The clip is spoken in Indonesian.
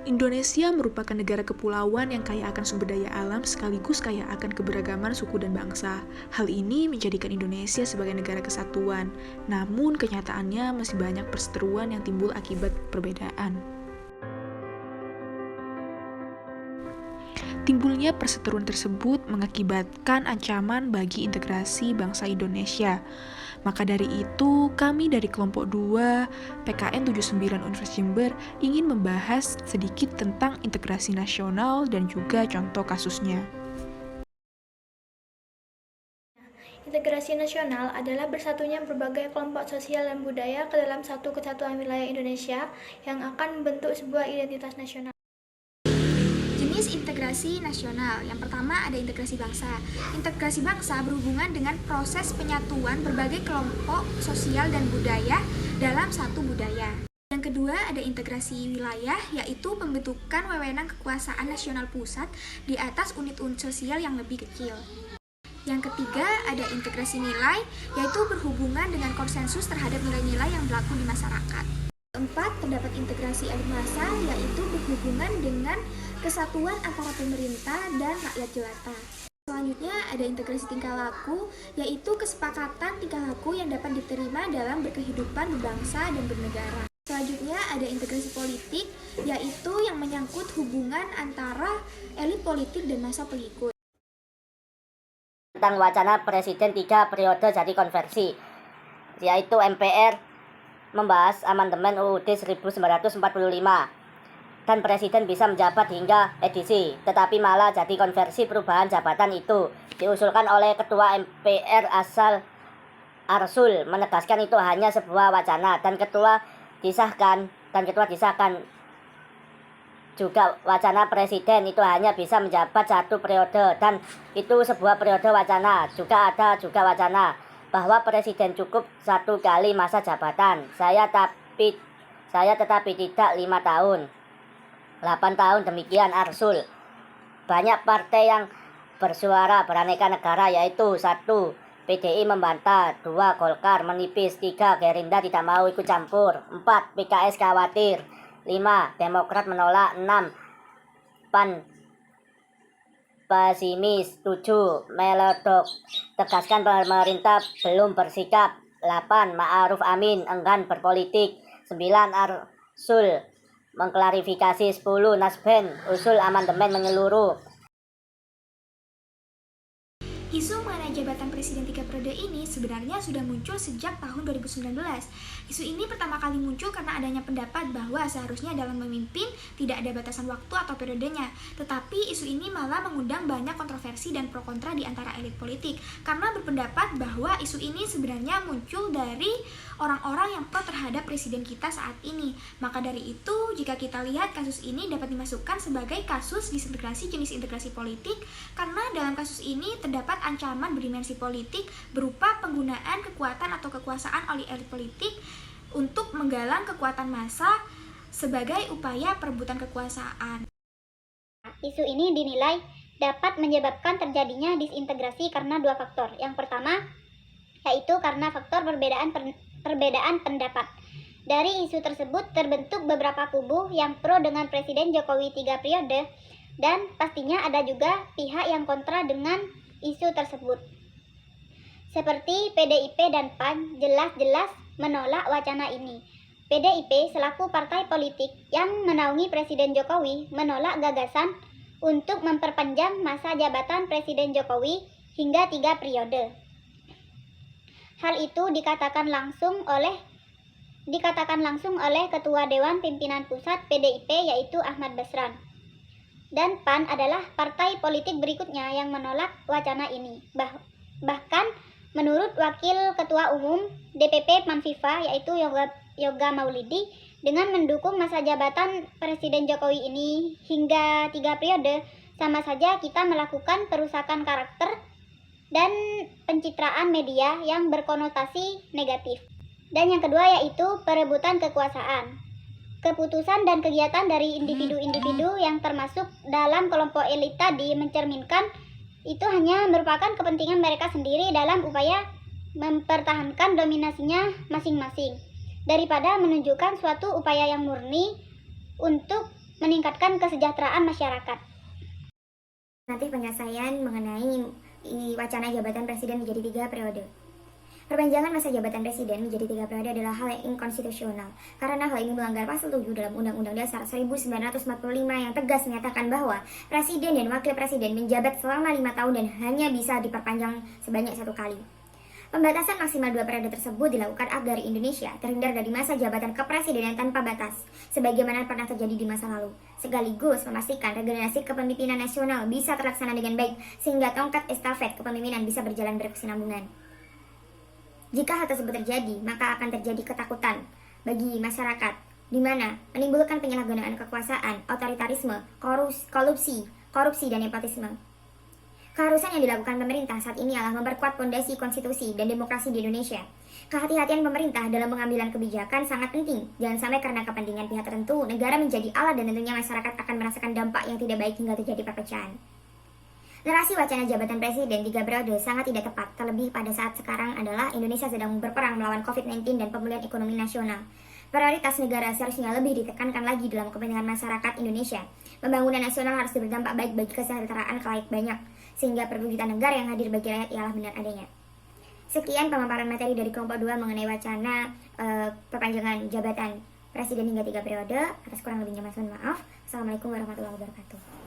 Indonesia merupakan negara kepulauan yang kaya akan sumber daya alam sekaligus kaya akan keberagaman suku dan bangsa. Hal ini menjadikan Indonesia sebagai negara kesatuan, namun kenyataannya masih banyak perseteruan yang timbul akibat perbedaan. Timbulnya perseteruan tersebut mengakibatkan ancaman bagi integrasi bangsa Indonesia. Maka dari itu, kami dari kelompok 2 PKN 79 Universitas Jember ingin membahas sedikit tentang integrasi nasional dan juga contoh kasusnya. Integrasi nasional adalah bersatunya berbagai kelompok sosial dan budaya ke dalam satu kesatuan wilayah Indonesia yang akan membentuk sebuah identitas nasional. Jenis integrasi nasional. Yang pertama ada integrasi bangsa. Integrasi bangsa berhubungan dengan proses penyatuan berbagai kelompok sosial dan budaya dalam satu budaya. Yang kedua ada integrasi wilayah, yaitu pembentukan wewenang kekuasaan nasional pusat di atas unit-unit sosial yang lebih kecil. Yang ketiga ada integrasi nilai, yaitu berhubungan dengan konsensus terhadap nilai-nilai yang berlaku di masyarakat. Keempat, terdapat integrasi elit massa, yaitu berhubungan dengan kesatuan antara pemerintah dan rakyat jelata. Selanjutnya ada integrasi tingkah laku, yaitu kesepakatan tingkah laku yang dapat diterima dalam berkehidupan berbangsa dan bernegara. Selanjutnya ada integrasi politik, yaitu yang menyangkut hubungan antara elit politik dan massa pengikut. Tentang wacana Presiden 3 periode jadi konversi, yaitu MPR membahas amandemen UUD 1945 dan Presiden bisa menjabat hingga edisi, tetapi malah jadi konversi perubahan jabatan itu diusulkan oleh Ketua MPR asal Arsul menegaskan itu hanya sebuah wacana dan ketua disahkan juga wacana presiden itu hanya bisa menjabat 1 periode dan itu sebuah periode wacana. Juga ada wacana bahwa presiden cukup 1 kali masa jabatan. Saya tetapi tidak 5 tahun, 8 tahun, demikian Arsul. Banyak partai yang bersuara beraneka negara, yaitu 1. PDI membantah, 2. Golkar menipis, 3. Gerindra tidak mau ikut campur, 4. PKS khawatir, 5. Demokrat menolak, 6. PAN pesimis, 7. Melodok tegaskan pemerintah belum bersikap, 8. Ma'ruf Amin enggan berpolitik, 9. Arsul mengklarifikasi, 10. Nasben usul amandemen menyeluruh. Isu mengenai jabatan presiden 3 periode ini sebenarnya sudah muncul sejak tahun 2019. Isu ini pertama kali muncul karena adanya pendapat bahwa seharusnya dalam memimpin tidak ada batasan waktu atau periodenya. Tetapi isu ini malah mengundang banyak kontroversi dan pro kontra di antara elit politik karena berpendapat bahwa isu ini sebenarnya muncul dari orang-orang yang pro terhadap presiden kita saat ini. Maka dari itu, jika kita lihat kasus ini dapat dimasukkan sebagai kasus disintegrasi jenis integrasi politik karena dalam kasus ini terdapat ancaman berdimensi politik berupa penggunaan kekuatan atau kekuasaan oleh elit politik untuk menggalang kekuatan massa sebagai upaya perebutan kekuasaan. Isu ini dinilai dapat menyebabkan terjadinya disintegrasi karena 2 faktor. Yang pertama, yaitu karena faktor perbedaan pendapat. Dari isu tersebut terbentuk beberapa kubu yang pro dengan Presiden Jokowi 3 periode dan pastinya ada juga pihak yang kontra dengan isu tersebut. Seperti PDIP dan PAN jelas-jelas menolak wacana ini. PDIP selaku partai politik yang menaungi Presiden Jokowi menolak gagasan untuk memperpanjang masa jabatan Presiden Jokowi hingga 3 periode. Hal itu dikatakan langsung oleh Ketua Dewan Pimpinan Pusat PDIP yaitu Ahmad Basran. Dan PAN adalah partai politik berikutnya yang menolak wacana ini. Bahkan menurut Wakil Ketua Umum DPP PAN-FIFA yaitu Yoga Maulidi, dengan mendukung masa jabatan Presiden Jokowi ini hingga 3 periode, sama saja kita melakukan perusakan karakter dan pencitraan media yang berkonotasi negatif. Dan yang kedua yaitu perebutan kekuasaan. Keputusan dan kegiatan dari individu-individu yang termasuk dalam kelompok elit tadi mencerminkan itu hanya merupakan kepentingan mereka sendiri dalam upaya mempertahankan dominasinya masing-masing, daripada menunjukkan suatu upaya yang murni untuk meningkatkan kesejahteraan masyarakat. Nanti penyelesaian mengenai wacana jabatan presiden menjadi 3 periode. Perpanjangan masa jabatan presiden menjadi 3 periode adalah hal yang inkonstitusional karena hal ini melanggar pasal 7 dalam Undang-Undang Dasar 1945 yang tegas menyatakan bahwa presiden dan wakil presiden menjabat selama 5 tahun dan hanya bisa diperpanjang sebanyak 1 kali. Pembatasan maksimal 2 periode tersebut dilakukan agar Indonesia terhindar dari masa jabatan kepresidenan tanpa batas, sebagaimana pernah terjadi di masa lalu, sekaligus memastikan regenerasi kepemimpinan nasional bisa terlaksana dengan baik, sehingga tongkat estafet kepemimpinan bisa berjalan berkesinambungan. Jika hal tersebut terjadi, maka akan terjadi ketakutan bagi masyarakat, di mana menimbulkan penyalahgunaan kekuasaan, otoritarisme, korupsi, dan nepotisme. Keharusan yang dilakukan pemerintah saat ini adalah memperkuat fondasi konstitusi dan demokrasi di Indonesia. Kehati-hatian pemerintah dalam pengambilan kebijakan sangat penting. Jangan sampai karena kepentingan pihak tertentu, negara menjadi alat dan tentunya masyarakat akan merasakan dampak yang tidak baik hingga terjadi perpecahan. Narasi wacana jabatan presiden 3 periode sangat tidak tepat, terlebih pada saat sekarang adalah Indonesia sedang berperang melawan COVID-19 dan pemulihan ekonomi nasional. Prioritas negara seharusnya lebih ditekankan lagi dalam kepentingan masyarakat Indonesia. Pembangunan nasional harus berdampak baik bagi kesejahteraan khalayak banyak, sehingga perwujudan negara yang hadir bagi rakyat ialah benar adanya. Sekian pemaparan materi dari kelompok 2 mengenai wacana perpanjangan jabatan presiden hingga 3 periode. Atas kurang lebihnya mohon maaf. Assalamualaikum warahmatullahi wabarakatuh.